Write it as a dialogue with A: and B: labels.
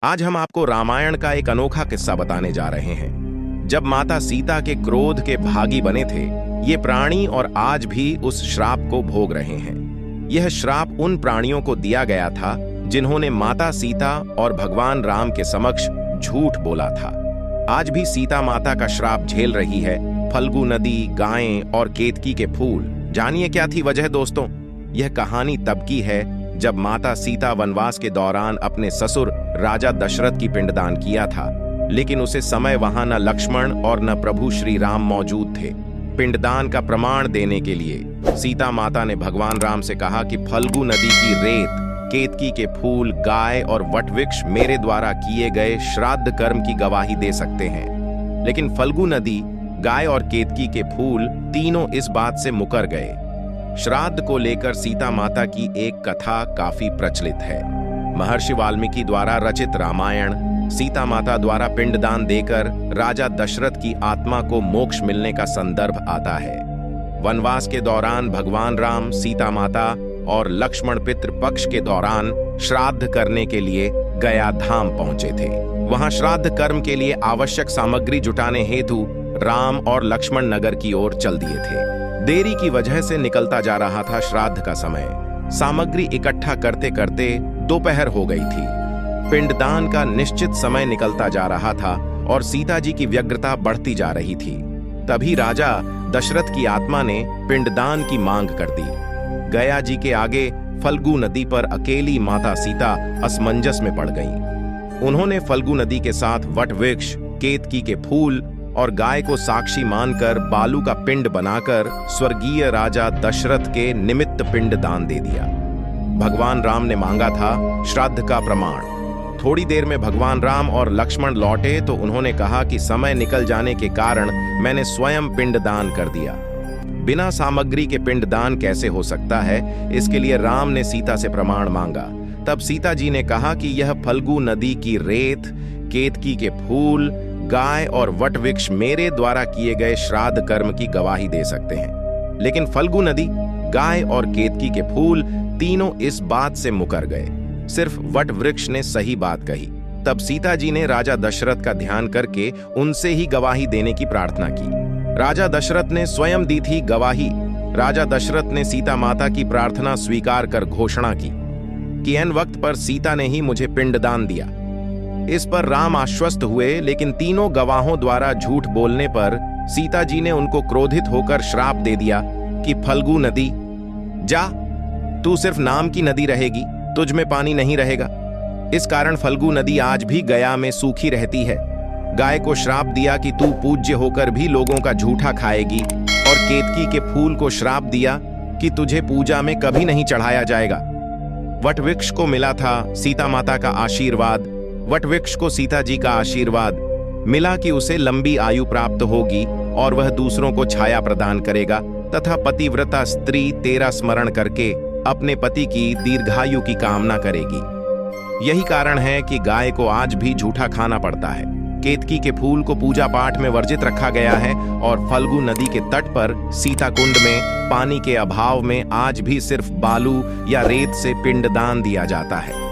A: आज हम आपको रामायण का एक अनोखा किस्सा बताने जा रहे हैं। जब माता सीता के क्रोध के भागी बने थे, ये प्राणी और आज भी उस श्राप को भोग रहे हैं। यह श्राप उन प्राणियों को दिया गया था जिन्होंने माता सीता और भगवान राम के समक्ष झूठ बोला था। आज भी सीता माता का श्राप झेल रही है फल्गु नदी, गायें और केतकी के फूल। जानिए क्या थी वजह दोस्तों। यह कहानी तब की है जब माता सीता वनवास के दौरान अपने ससुर राजा दशरथ की पिंडदान किया था, लेकिन उसे समय वहां न लक्ष्मण और न प्रभु श्री राम मौजूद थे। पिंडदान का प्रमाण देने के लिए सीता माता ने भगवान राम से कहा कि फल्गु नदी की रेत, केतकी के फूल, गाय और वटवृक्ष मेरे द्वारा किए गए श्राद्ध कर्म की गवाही दे सकते हैं। लेकिन फल्गु नदी, गाय और केतकी के फूल तीनों इस बात से मुकर गए। श्राद्ध को लेकर सीता माता की एक कथा काफी प्रचलित है। महर्षि वाल्मीकि द्वारा रचित रामायण सीता माता द्वारा पिंडदान देकर राजा दशरथ की आत्मा को मोक्ष मिलने का संदर्भ आता है। वनवास के दौरान भगवान राम, सीता माता और लक्ष्मण पितृ पक्ष के दौरान श्राद्ध करने के लिए गया धाम पहुंचे थे। वहां श्राद्ध कर्म के लिए आवश्यक सामग्री जुटाने हेतु राम और लक्ष्मण नगर की ओर चल दिए थे। देरी की वजह से निकलता जा रहा था श्राद्ध का समय। सामग्री इकट्ठा करते करते दोपहर हो गई थी। पिंडदान का निश्चित समय निकलता जा रहा था और सीता जी की व्यग्रता बढ़ती जा रही थी। तभी राजा दशरथ की आत्मा ने पिंडदान की मांग कर दी। गया जी के आगे फल्गु नदी पर अकेली माता सीता असमंजस में पड़ गईं। उन्होंने फल्गु नदी के साथ वटवृक्ष, केतकी के फूल और गाय को साक्षी मानकर बालू का पिंड बनाकर स्वर्गीय राजा दशरथ के निमित्त पिंड दान दे दिया। भगवान राम ने मांगा था श्राद्ध का प्रमाण। थोड़ी देर में भगवान राम और लक्ष्मण लौटे तो उन्होंने कहा कि समय निकल जाने के कारण मैंने स्वयं पिंड दान कर दिया। बिना सामग्री के पिंड दान कैसे हो सकता है, इसके लिए राम ने सीता से प्रमाण मांगा। तब सीता जी ने कहा कि यह फल्गु नदी की रेत, केतकी के फूल, गाय और वटवृक्ष मेरे द्वारा किए गए श्राद्ध कर्म की गवाही दे सकते हैं। लेकिन फल्गु नदी, गाय और केतकी के फूल तीनों इस बात से मुकर गए। सिर्फ वटवृक्ष ने सही बात कही। तब सीता जी ने राजा दशरथ का ध्यान करके उनसे ही गवाही देने की प्रार्थना की। राजा दशरथ ने स्वयं दी थी गवाही। राजा दशरथ ने सीता माता की प्रार्थना स्वीकार कर घोषणा की कि ऐन वक्त पर सीता ने ही मुझे पिंडदान दिया। इस पर राम आश्वस्त हुए, लेकिन तीनों गवाहों द्वारा झूठ बोलने पर सीता जी ने उनको क्रोधित होकर श्राप दे दिया कि फल्गु नदी, जा, तू सिर्फ नाम की नदी रहेगी, तुझ में पानी नहीं रहेगा। इस कारण फल्गु नदी आज भी गया में सूखी रहती है। गाय को श्राप दिया कि तू पूज्य होकर भी लोगों का झूठा खाएगी, और केतकी के फूल को श्राप दिया कि तुझे पूजा में कभी नहीं चढ़ाया जाएगा। वटवृक्ष को मिला था सीता माता का आशीर्वाद। वटवृक्ष को सीता जी का आशीर्वाद मिला कि उसे लंबी आयु प्राप्त होगी और वह दूसरों को छाया प्रदान करेगा तथा पतिव्रता स्त्री तेरा स्मरण करके अपने पति की दीर्घायु की कामना करेगी। यही कारण है कि गाय को आज भी झूठा खाना पड़ता है। केतकी के फूल को पूजा पाठ में वर्जित रखा गया है और फल्गु नदी के तट पर सीता कुंड में पानी के अभाव में आज भी सिर्फ बालू या रेत से पिंडदान दिया जाता है।